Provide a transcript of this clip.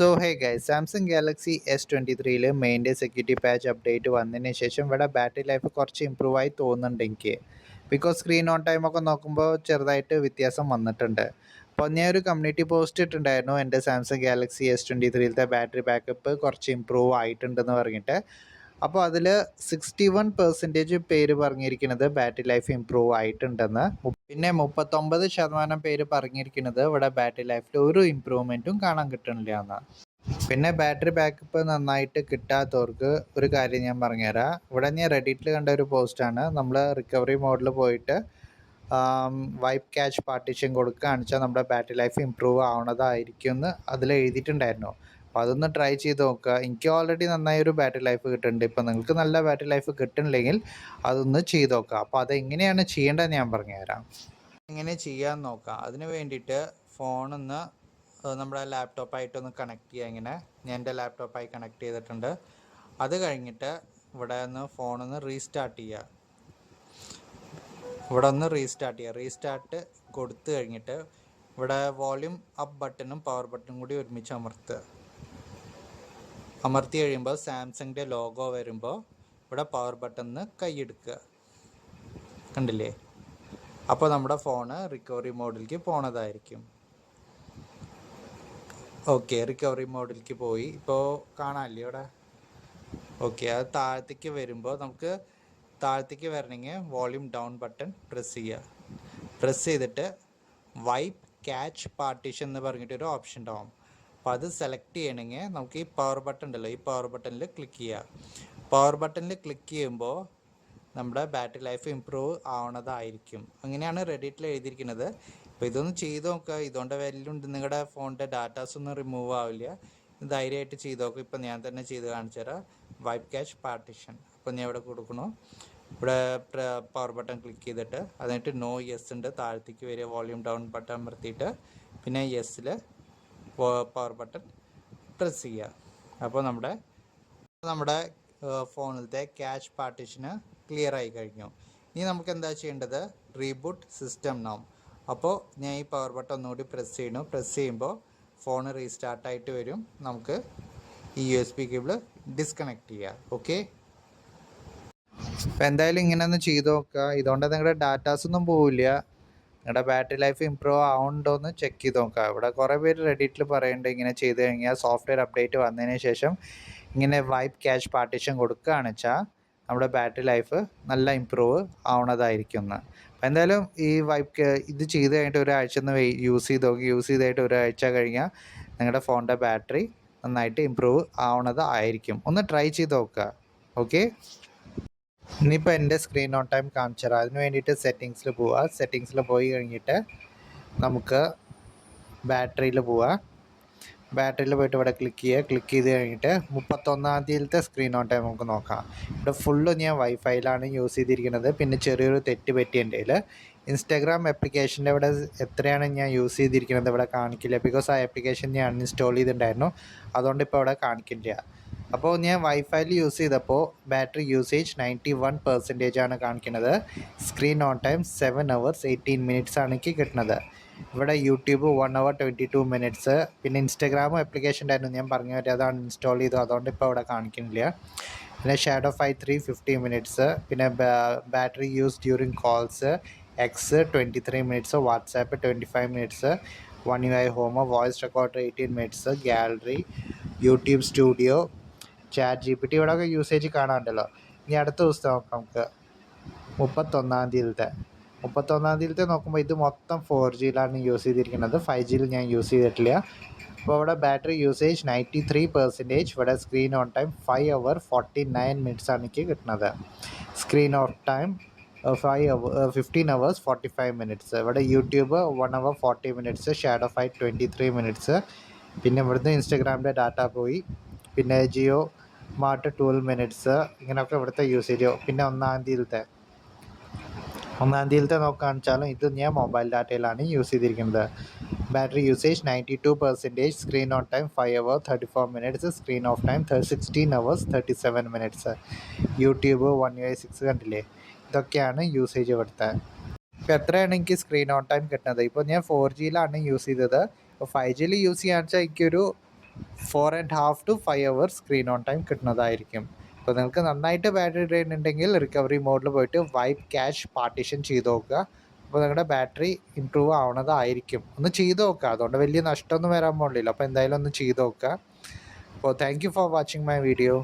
So hey guys, Samsung Galaxy S23 മെയിൻ്റെ security patch update വന്നതിന് ശേഷം ഇവിടെ ബാറ്ററി ലൈഫ് കുറച്ച് ഇമ്പ്രൂവ് ആയി തോന്നുന്നുണ്ട് എനിക്ക്. ബിക്കോസ് സ്ക്രീൻ ഓൺ ടൈം ഒക്കെ നോക്കുമ്പോൾ ചെറുതായിട്ട് വ്യത്യാസം വന്നിട്ടുണ്ട്. അപ്പോൾ ഞാൻ ഒരു കമ്മ്യൂണിറ്റി പോസ്റ്റ് ഇട്ടുണ്ടായിരുന്നു, എൻ്റെ Samsung Galaxy S23 battery backup കുറച്ച് ഇമ്പ്രൂവ് ആയിട്ടുണ്ടെന്ന് പറഞ്ഞിട്ട്. അപ്പോൾ അതിൽ 61% പേര് പറഞ്ഞിരിക്കുന്നത് ബാറ്ററി ലൈഫ് ഇമ്പ്രൂവ് ആയിട്ടുണ്ടെന്ന്. പിന്നെ 39% പേര് പറഞ്ഞിരിക്കുന്നത് ഇവിടെ ബാറ്ററി ലൈഫിൽ ഒരു ഇമ്പ്രൂവ്മെൻറ്റും കാണാൻ കിട്ടണില്ല എന്ന്. പിന്നെ ബാറ്ററി ബാക്കപ്പ് നന്നായിട്ട് കിട്ടാത്തവർക്ക് ഒരു കാര്യം ഞാൻ പറഞ്ഞുതരാം. ഇവിടെ ഞാൻ റെഡിറ്റിൽ കണ്ട ഒരു പോസ്റ്റാണ്. നമ്മൾ റിക്കവറി മോഡിൽ പോയിട്ട് വൈപ്പ് ക്യാച്ച് പാർട്ടീഷൻ കൊടുക്കുകയാണെന്ന് വെച്ചാൽ നമ്മുടെ ബാറ്ററി ലൈഫ് ഇമ്പ്രൂവ് ആവണതായിരിക്കും എന്ന് അതിൽ എഴുതിയിട്ടുണ്ടായിരുന്നു. അപ്പോൾ അതൊന്ന് ട്രൈ ചെയ്ത് നോക്കുക. എനിക്ക് ഓൾറെഡി നന്നായൊരു ബാറ്ററി ലൈഫ് കിട്ടുന്നുണ്ട്. ഇപ്പോൾ നിങ്ങൾക്ക് നല്ല ബാറ്ററി ലൈഫ് കിട്ടുന്നില്ലെങ്കിൽ അതൊന്ന് ചെയ്ത് നോക്കുക. അപ്പോൾ അതെങ്ങനെയാണ് ചെയ്യേണ്ടതെന്ന് ഞാൻ പറഞ്ഞുതരാം. എങ്ങനെ ചെയ്യാൻ നോക്കാം. അതിന് വേണ്ടിയിട്ട് ഫോണൊന്ന് നമ്മുടെ ലാപ്ടോപ്പായിട്ടൊന്ന് കണക്ട് ചെയ്യുക. ഇങ്ങനെ ഞാൻ എൻ്റെ ലാപ്ടോപ്പായി കണക്ട് ചെയ്തിട്ടുണ്ട്. അത് കഴിഞ്ഞിട്ട് ഇവിടെ ഒന്ന് ഫോണൊന്ന് റീസ്റ്റാർട്ട് ചെയ്യുക. ഇവിടെ ഒന്ന് റീസ്റ്റാർട്ട് ചെയ്യുക. റീസ്റ്റാർട്ട് കൊടുത്തു കഴിഞ്ഞിട്ട് ഇവിടെ വോളിയം അപ്പ് ബട്ടണും പവർ ബട്ടണും കൂടി ഒരുമിച്ച് അമർത്തി കഴിയുമ്പോൾ സാംസങ്ങിൻ്റെ ലോഗോ വരുമ്പോൾ ഇവിടെ പവർ ബട്ടണിന് കൈയെടുക്കുക. കണ്ടില്ലേ? അപ്പോൾ നമ്മുടെ ഫോണ് റിക്കവറി മോഡിലേക്ക് പോണതായിരിക്കും. ഓക്കെ, റിക്കവറി മോഡിലേക്ക് പോയി. ഇപ്പോൾ കാണാമല്ലേ ഇവിടെ? ഓക്കെ, അത് താഴത്തേക്ക് വരുമ്പോൾ നമുക്ക് താഴത്തേക്ക് വരണമെങ്കിൽ വോളിയം ഡൗൺ ബട്ടൺ പ്രസ് ചെയ്യുക. പ്രസ് ചെയ്തിട്ട് വൈപ്പ് ക്യാച്ച് പാർട്ടീഷൻ എന്ന് പറഞ്ഞിട്ടൊരു ഓപ്ഷൻ ഉണ്ടാവും. അപ്പോൾ അത് സെലക്ട് ചെയ്യണമെങ്കിൽ നമുക്ക് ഈ പവർ ബട്ടൺ ഉണ്ടല്ലോ, ഈ പവർ ബട്ടണിൽ ക്ലിക്ക് ചെയ്യുക. പവർ ബട്ടണിൽ ക്ലിക്ക് ചെയ്യുമ്പോൾ നമ്മുടെ ബാറ്ററി ലൈഫ് ഇമ്പ്രൂവ് ആവണതായിരിക്കും. അങ്ങനെയാണ് റെഡിറ്റിൽ എഴുതിയിരിക്കുന്നത്. അപ്പോൾ ഇതൊന്ന് ചെയ്ത് നോക്കുക. ഇതുകൊണ്ട് വാല്യുണ്ട്, നിങ്ങളുടെ ഫോണിൻ്റെ ഡാറ്റാസ് ഒന്നും റിമൂവ് ആവില്ല. ധൈര്യമായിട്ട് ചെയ്ത് നോക്കുക. ഇപ്പോൾ ഞാൻ തന്നെ ചെയ്ത് കാണിച്ചു തരാം. Wipe catch partition. അപ്പോൾ ഞാൻ ഇവിടെ കൊടുക്കണു. ഇവിടെ പവർ ബട്ടൺ ക്ലിക്ക് ചെയ്തിട്ട് അതിനായിട്ട് നോ യെസ് ഉണ്ട്, താഴത്തേക്ക് വരിക. വോളിയം ഡൗൺ ബട്ടൺ അമർത്തിയിട്ട് പിന്നെ യെസ്സിൽ പവർ ബട്ടൺ പ്രസ് ചെയ്യുക. അപ്പോൾ നമ്മുടെ ഫോണിലത്തെ ക്യാച്ച് പാർട്ടീഷന് ക്ലിയർ ആയി കഴിഞ്ഞു. ഇനി നമുക്ക് എന്താ ചെയ്യേണ്ടത്? Reboot system now. അപ്പോൾ ഞാൻ ഈ പവർ ബട്ടൺ ഒന്നുകൂടി പ്രസ് ചെയ്യണം. പ്രസ് ചെയ്യുമ്പോൾ ഫോൺ റീസ്റ്റാർട്ടായിട്ട് വരും. നമുക്ക് ഈ USB കേബിൾ ഡിസ്കണക്ട് ചെയ്യുക. ഓക്കെ, അപ്പോൾ എന്തായാലും ഇങ്ങനെ ഒന്ന് ചെയ്ത് നോക്കുക. ഇതുകൊണ്ട് നിങ്ങളുടെ ഡാറ്റാസ് ഒന്നും പോവില്ല. നിങ്ങളുടെ ബാറ്ററി ലൈഫ് ഇമ്പ്രൂവ് ആവുന്നുണ്ടോ എന്ന് ചെക്ക് ചെയ്ത് നോക്കുക. ഇവിടെ കുറേ പേര് റെഡിറ്റിൽ പറയുന്നുണ്ട് ഇങ്ങനെ ചെയ്ത് കഴിഞ്ഞാൽ സോഫ്റ്റ്വെയർ അപ്ഡേറ്റ് വന്നതിന് ശേഷം ഇങ്ങനെ വൈപ്പ് ക്യാച്ച് പാർട്ടീഷൻ കൊടുക്കുകയാണെന്ന് വെച്ചാൽ നമ്മുടെ ബാറ്ററി ലൈഫ് നല്ല ഇമ്പ്രൂവ് ആവണതായിരിക്കും എന്ന്. അപ്പോൾ എന്തായാലും ഈ ഇത് ചെയ്ത് കഴിഞ്ഞിട്ട് ഒരാഴ്ച ഒന്ന് യൂസ് ചെയ്ത് നോക്കി. യൂസ് ചെയ്തായിട്ട് ഒരാഴ്ച കഴിഞ്ഞാൽ നിങ്ങളുടെ ഫോണിൻ്റെ ബാറ്ററി നന്നായിട്ട് ഇമ്പ്രൂവ് ആവണതായിരിക്കും. ഒന്ന് ട്രൈ ചെയ്ത് നോക്കുക. ഓക്കെ, ഇനിയിപ്പോൾ എൻ്റെ സ്ക്രീൻ ഓൺ ടൈം കാണിച്ചു തരാം. അതിന് വേണ്ടിയിട്ട് സെറ്റിങ്സിൽ പോവുക. സെറ്റിങ്സിൽ പോയി കഴിഞ്ഞിട്ട് നമുക്ക് ബാറ്ററിയിൽ പോവുക. ബാറ്ററിയിൽ പോയിട്ട് ഇവിടെ ക്ലിക്ക് ചെയ്യുക. ക്ലിക്ക് ചെയ്ത് കഴിഞ്ഞിട്ട് 31-ാം തീയതിയിലത്തെ സ്ക്രീൻ ഓൺ ടൈം നമുക്ക് നോക്കാം. ഇവിടെ ഫുള്ള് ഞാൻ വൈഫൈയിലാണ് യൂസ് ചെയ്തിരിക്കുന്നത്. പിന്നെ ചെറിയൊരു തെറ്റ് പറ്റി എൻ്റെ കയ്യിൽ. ഇൻസ്റ്റാഗ്രാം ആപ്ലിക്കേഷൻ്റെ ഇവിടെ എത്രയാണ് ഞാൻ യൂസ് ചെയ്തിരിക്കുന്നത് ഇവിടെ കാണിക്കില്ല. ബിക്കോസ് ആ ആപ്ലിക്കേഷൻ ഞാൻ അൺഇൻസ്റ്റാൾ ചെയ്തിട്ടുണ്ടായിരുന്നു. അതുകൊണ്ട് ഇപ്പോൾ ഇവിടെ കാണിക്കില്ല. അപ്പോൾ ഞാൻ വൈഫൈയിൽ യൂസ് ചെയ്തപ്പോൾ ബാറ്ററി യൂസേജ് 91% ആണ് കാണിക്കുന്നത്. Screen on time 7 hours 18 minutes ആണ് എനിക്ക് കിട്ടുന്നത്. ഇവിടെ യൂട്യൂബ് 1 hour 22 minutes. പിന്നെ ഇൻസ്റ്റാഗ്രാമും ആപ്ലിക്കേഷൻ ഉണ്ടായിരുന്നു, ഞാൻ പറഞ്ഞു പറ്റും, അതാണ് ഇൻസ്റ്റാൾ ചെയ്തു. അതുകൊണ്ട് ഇപ്പോൾ ഇവിടെ കാണിക്കുന്നില്ല. പിന്നെ ഷാഡോ ഫൈ 350 minutes. പിന്നെ battery use during calls X 23 minutes. WhatsApp 25 minutes. One UI home voice recorder 18 minutes. Gallery, YouTube studio, chat GPT ഇവിടെയൊക്കെ യൂസേജ് കാണാറുണ്ടല്ലോ. ഇനി അടുത്ത ദിവസം നോക്കാം നമുക്ക്. 31-ാം തീയതിയിലത്തെ നോക്കുമ്പോൾ ഇത് മൊത്തം 4Gയിലാണ് യൂസ് ചെയ്തിരിക്കുന്നത്. 5Gയിൽ ഞാൻ യൂസ് ചെയ്തിട്ടില്ല. അപ്പോൾ ഇവിടെ ബാറ്ററി യൂസേജ് 93%. ഇവിടെ screen on time 5 hour 49 minutes ആണ് എനിക്ക് കിട്ടുന്നത്. Screen on time 15 hours 45 minutes. ഇവിടെ YouTube 1 hour 40 minutes. Shadow phi 23 minutes. പിന്നെ ഇവിടുന്ന് ഇൻസ്റ്റാഗ്രാമിൻ്റെ ഡാറ്റ പോയി. പിന്നെ ജിയോ മാർട്ട് 12 minutes. ഇങ്ങനെയൊക്കെ ഇവിടുത്തെ യൂസേജ്. പിന്നെ 1-ാം തീയതിയിലത്തെ നോക്കുകയാണെന്ന് വെച്ചാലും ഇത് ഞാൻ മൊബൈൽ ഡാറ്റയിലാണ് യൂസ് ചെയ്തിരിക്കുന്നത്. Battery usage 92%. Screen on time 5 hour 34 minutes. Screen off time 16 hours 37 minutes. YouTube 1 UI 6 കണ്ടില്ലേ? ഇതൊക്കെയാണ് യൂസേജ് ഇവിടുത്തെ. ഇപ്പോൾ എത്രയാണ് എനിക്ക് സ്ക്രീൻ ഓൺ ടൈം കിട്ടുന്നത്? ഇപ്പോൾ ഞാൻ 4Gയിലാണ് യൂസ് ചെയ്തത്. ഇപ്പോൾ 5Gയിൽ യൂസ് ചെയ്യാന്ന് വെച്ചാൽ എനിക്കൊരു 4.5 to 5 hours screen on time കിട്ടുന്നതായിരിക്കും. അപ്പോൾ നിങ്ങൾക്ക് നന്നായിട്ട് ബാറ്ററി ഡ്രെയിൻ ഉണ്ടെങ്കിൽ റിക്കവറി മോഡിൽ പോയിട്ട് വൈപ്പ് ക്യാഷ് പാർട്ടീഷൻ ചെയ്ത് നോക്കുക. അപ്പോൾ നിങ്ങളുടെ ബാറ്ററി ഇമ്പ്രൂവ് ആവണതായിരിക്കും. ഒന്ന് ചെയ്ത് നോക്കുക, അതുകൊണ്ട് വലിയ നഷ്ടമൊന്നും വരാൻ പോകുന്നില്ല. അപ്പോൾ എന്തായാലും ഒന്ന് ചെയ്ത് നോക്കുക. അപ്പോൾ thank you for watching my video.